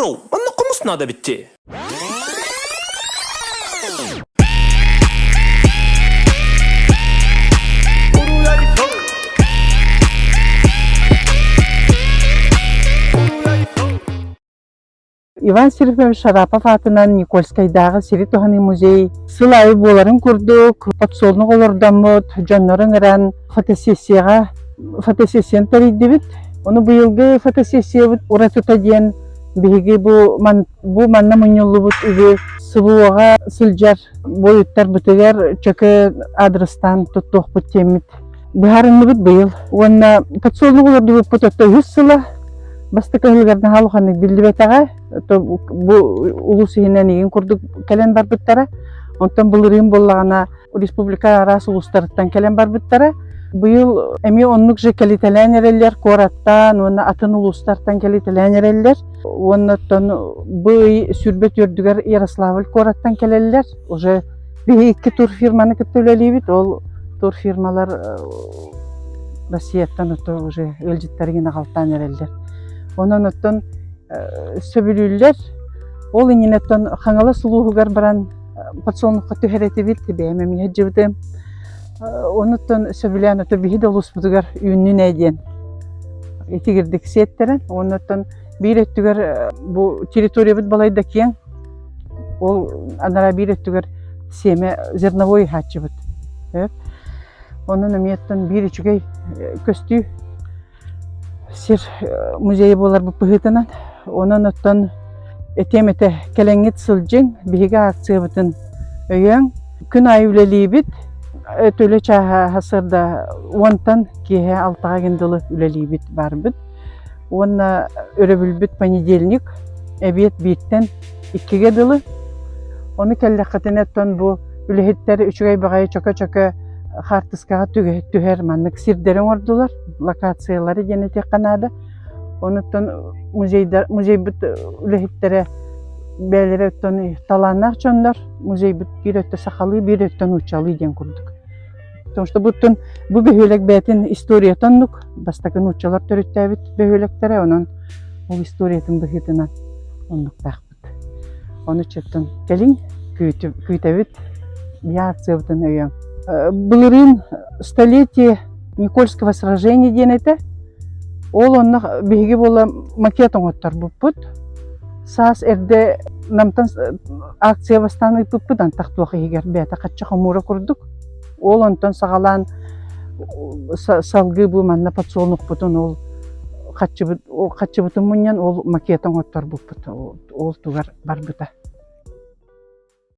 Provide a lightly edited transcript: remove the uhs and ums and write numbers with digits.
Oro, anna komusna da bitti. Иван Сергеевич Шарапов атынан Никольскайдағы Сиритоханы музей сылайы боларын көрдік, подсолнук олордамыт, жоннорын ыран фотосессиян тарийді бит. Оны бұйылғы фотосессия бит уратыта ден биһиги бу манна муньуллу бут үбі сыбуаға сылжар бойыттар бітігер чөкі адрестан туттуқ бут темит. Бұхарынны бит бұйыл. Онна подсолнук олорды бут пототто 100 сыла. Бастыка хылгардан халуханы билдибетага, бу улусыйынан еген курдук келен бар буттара, онтан булырын боллагана республика арасы улустарыттан келен бар буттара. Быйыл эми оннук же келителен эрелер, Кораттан, онна атын улустартан келителен эрелер, оннаттан бый сүрбет өрдүгер Ярославль Кораттан келелер. Уже бейикки тур фирманы көттөлелибит, ол тур фирмалар Россияттан уже өлжиттарыгына калтан эрелер. Онан оттон сөбүлүллер, ол иненеттен хаңала сулуугар баран подсолнукка түһәрети бит бәме ми хаҗыбды. Онуттан сөбүлән ото биһиде улуспутугар үйүннүн әйден. Этигирдик сеттерен, онуттан биреттүгөр бу территория бит балайда кең. Ол анара биреттүгөр семе зерновой хаҗыбыт. Онун эметтен биричүгей көстү сир музейі болар бұл пұхытынан. Онын оттан этемете келеңет сылжың биһиге акция бұтын өйен. Күн ай үлелей бит, өтөлі чаға хасырда онтан кеге 6-ға кенділі үлелей бит бар бит. Онна өрөбіл бит понедельник, әбет биттен 2-ге дылы. Оны кәлі қатынеттен бұл үлехеттері 3-ге бағайы чөкі-чөкі хартыскаға түгер маннык сирдерен ордулар, локациялары жені тек қанады. Онуттан музей бүт үлехеттері бәлері өттен таланақ жондар, музей бүт бір өтті сақалы, бір өттен учалы ден күрдік. Потому что бұттын бұл бөхөлек бәтін историятан нүк, бастакын учалар түрітті әбіт бөхөлектері, онын ол историятын бұхетінан оннық бәқ бұт. Оны чөттін келін күйті бит, бия акция бұтын өйен. Былырын столетие Никольского сражения денеті, ол оннық бейге бола макетон оттар бұппыт. Саас әрде намтан акция бастаны бұппыдан тақтуақы егер бәті қатшы қамура күрдік. Ол онтан сағалан салғы бұл манна подсолнук бұтын, ол қатшы бұтын мұнен ол макетон оттар бұппыт. Ол туғар бар бұта.